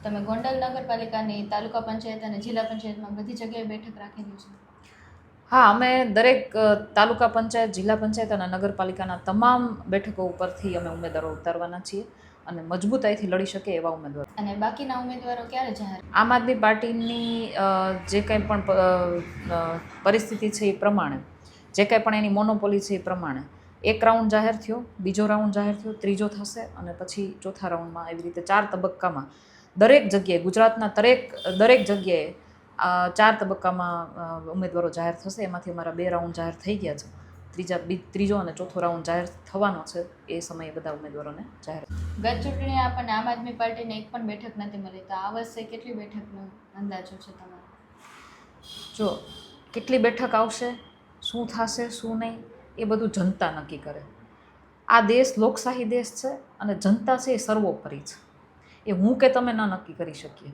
તમે ગોંડલ નગરપાલિકાની તાલુકા પંચાયત અને જિલ્લા પંચાયતમાં બધી જગ્યાએ બેઠક રાખેલી છે. હા, અમે દરેક તાલુકા પંચાયત, જિલ્લા પંચાયત અને નગરપાલિકાના તમામ બેઠકો ઉપરથી અમે ઉમેદવારો ઉતારવાના છીએ અને મજબૂતાઈથી લડી શકે એવા ઉમેદવારો. અને બાકીના ઉમેદવારો ક્યારે જાહેર? આમ આદમી પાર્ટીની જે કંઈ પણ પરિસ્થિતિ છે એ પ્રમાણે, જે કંઈ પણ એની મોનોપોલી છે એ પ્રમાણે એક રાઉન્ડ જાહેર થયો, બીજો રાઉન્ડ જાહેર થયો, ત્રીજો થશે અને પછી ચોથા રાઉન્ડમાં, એવી રીતે 4 તબક્કામાં દરેક જગ્યાએ, ગુજરાતના દરેક જગ્યાએ 4 તબક્કામાં ઉમેદવારો જાહેર થશે. એમાંથી અમારા 2 રાઉન્ડ જાહેર થઈ ગયા છે. ત્રીજો અને ચોથો રાઉન્ડ જાહેર થવાનો છે. એ સમયે બધા ઉમેદવારોને જાહેર. ગત ચૂંટણીએ આપણને આમ આદમી પાર્ટીને એક પણ બેઠક નથી મળી, તો આ વર્ષે કેટલી બેઠકનો અંદાજો છે તમારો? જો કેટલી બેઠક આવશે, શું થશે, શું નહીં, એ બધું જનતા નક્કી કરે. આ દેશ લોકશાહી દેશ છે અને જનતા છે એ સર્વોપરી છે. એ હું કે તમે ન નક્કી કરી શકીએ.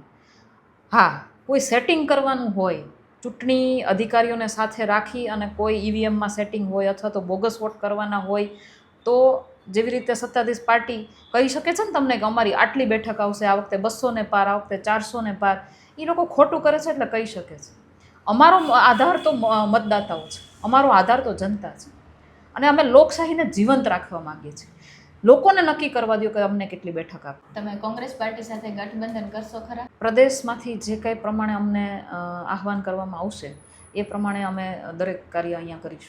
હા, કોઈ સેટિંગ કરવાનું હોય, ચૂંટણી અધિકારીઓને સાથે રાખી અને કોઈ ઈવીએમમાં સેટિંગ હોય અથવા તો બોગસ વોટ કરવાના હોય, તો જેવી રીતે સત્તાધીશ પાર્ટી કહી શકે છે ને તમને કે અમારી આટલી બેઠક આવશે, આ વખતે 200 ને પાર, આ વખતે 400 ને પાર. એ લોકો ખોટું કરે છે એટલે કહી શકે છે. અમારો આધાર તો મતદાતાઓ છે, અમારો આધાર તો જનતા છે અને અમે લોકશાહીને જીવંત રાખવા માંગીએ છીએ. લોકોને નક્કી કરવા દો કે અમને કેટલી બેઠક આપે. તમે કોંગ્રેસ પાર્ટી સાથે ગઠબંધન કરશો ખરા? પ્રદેશમાંથી જે કંઈ પ્રમાણે અમને આહવાન કરવામાં આવશે એ પ્રમાણે અમે દરેક કાર્ય અહીંયા કરીશું.